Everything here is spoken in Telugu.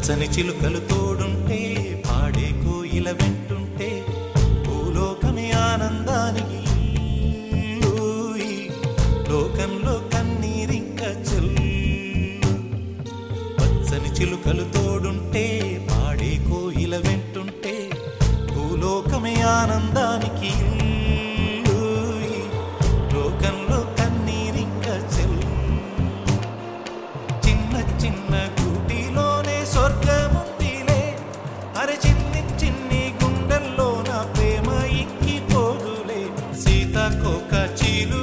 పచ్చని చిలుకలు తోడుంటే పాడే కోయిల వెంటుంటే భూలోకమే ఆనందానికి లోకంలో కన్నీరింక చెల్లు. పచ్చని చిలుకలు తోడుంటే పాడే కోయిల వెంటుంటే భూలోకమే ఆనందానికి లోకంలో కన్నీరింక చెల్లు. చిన్న చిన్న గూటిలోనే స్వర్గముందిలే, అరే చిన్ని చిన్ని గుండెల్లో నా ప్రేమ ఇక్కిపోదులే. సీతాకోక చీలు